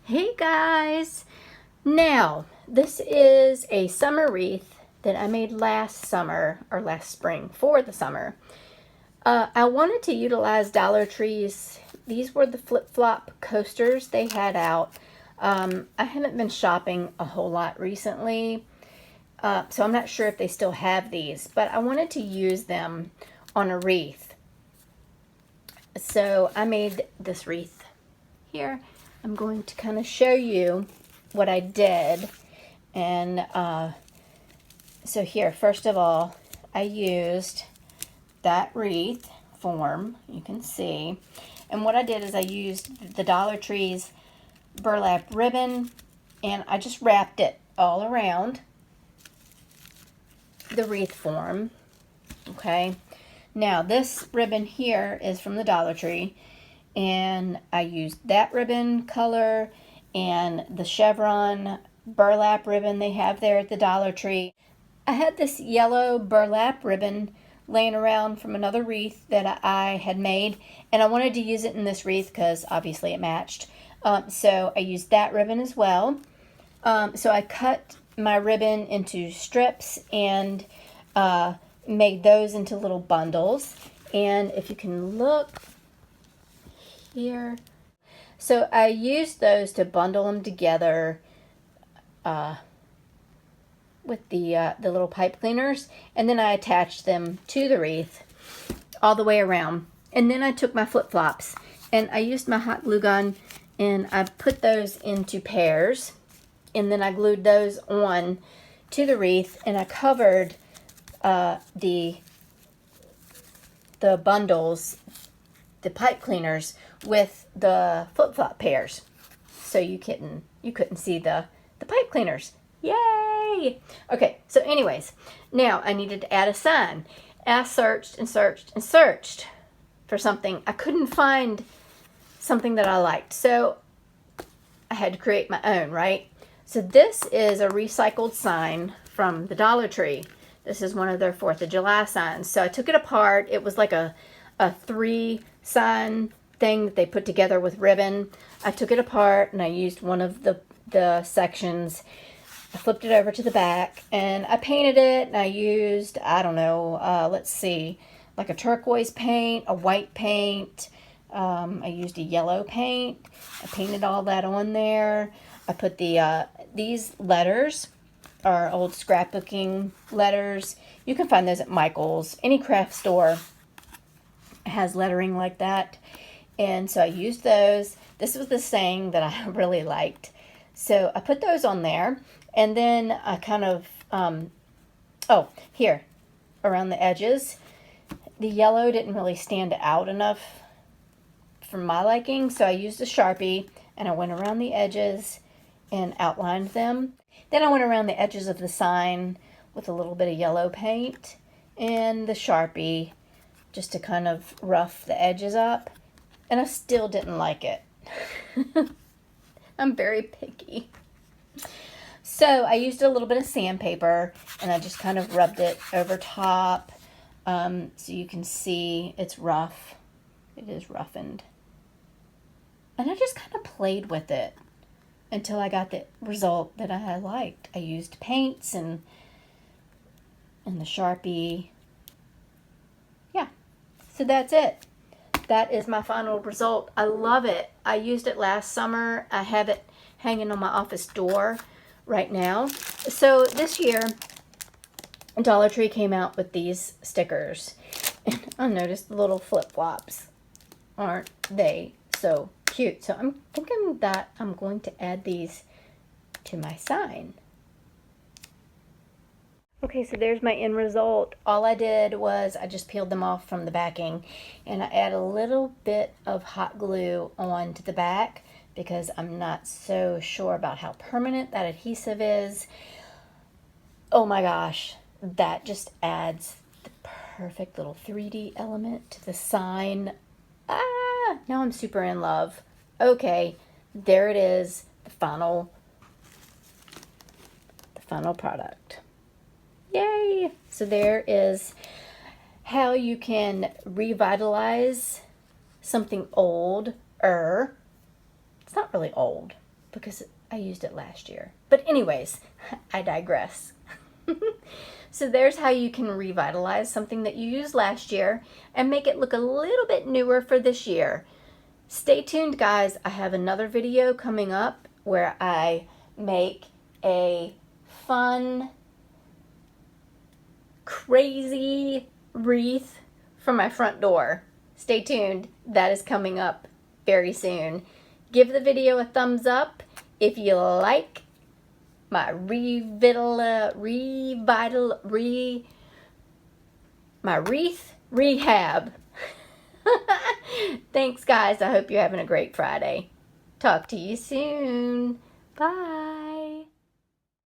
Hey guys! Now, this is a summer wreath that I made last summer, or last spring, for the summer. I wanted to utilize Dollar Tree's, these were the flip-flop coasters they had out. I haven't been shopping a whole lot recently, so I'm not sure if they still have these, but I wanted to use them on a wreath. So I made this wreath here. I'm going to kind of show you what I did. And so here, first of all, I used that wreath form, you can see. And what I did is I used the Dollar Tree's burlap ribbon, and I just wrapped it all around the wreath form. Okay. Now, this ribbon here is from the Dollar Tree, and I used that ribbon color and the chevron burlap ribbon they have there at the Dollar Tree. I had this yellow burlap ribbon laying around from another wreath that I had made, and I wanted to use it in this wreath because obviously it matched. So I used that ribbon as well. So I cut my ribbon into strips and made those into little bundles. And if you can look here, so I used those to bundle them together with the little pipe cleaners, and then I attached them to the wreath all the way around. And then I took my flip-flops and I used my hot glue gun and I put those into pairs, and then I glued those on to the wreath, and I covered the bundles, the pipe cleaners, with the flip-flop pairs, so you couldn't see the pipe cleaners. Yay! Okay, so anyways, now I needed to add a sign. I searched and searched and searched for something. I couldn't find something that I liked, so I had to create my own, right? So this is a recycled sign from the Dollar Tree. This is one of their 4th of July signs. So I took it apart. It was like a 3 sign thing that they put together with ribbon. I took it apart and I used one of the sections. I flipped it over to the back and I painted it, and I used, I don't know, let's see, like a turquoise paint, a white paint. I used a yellow paint. I painted all that on there. I put these letters are old scrapbooking letters. You can find those at Michael's. Any craft store has lettering like that. And so I used those. This was the saying that I really liked. So I put those on there. And then I kind of, here, around the edges, the yellow didn't really stand out enough for my liking. So I used a Sharpie and I went around the edges and outlined them. Then I went around the edges of the sign with a little bit of yellow paint and the Sharpie just to kind of rough the edges up. And I still didn't like it. I'm very picky. So I used a little bit of sandpaper and I just kind of rubbed it over top, so you can see it's rough. It is roughened. And I just kind of played with it until I got the result that I liked. I used paints and the Sharpie. Yeah, so that's it. That is my final result. I love it. I used it last summer. I have it hanging on my office door right now. So this year, Dollar Tree came out with these stickers. And I noticed the little flip-flops. Aren't they so cute? So I'm thinking that I'm going to add these to my sign. Okay, so there's my end result. All I did was I just peeled them off from the backing, and I add a little bit of hot glue onto the back because I'm not so sure about how permanent that adhesive is. Oh my gosh, that just adds the perfect little 3D element to the sign. Now I'm super in love. Okay, there it is, the final product. Yay! So there is how you can revitalize something old. It's not really old. because I used it last year. But anyways, I digress. So there's how you can revitalize something that you used last year and make it look a little bit newer for this year. Stay tuned, guys. I have another video coming up where I make a fun, crazy wreath for my front door. Stay tuned. That is coming up very soon. Give the video a thumbs up if you like my my wreath rehab. Thanks, guys. I hope you're having a great Friday. Talk to you soon. Bye.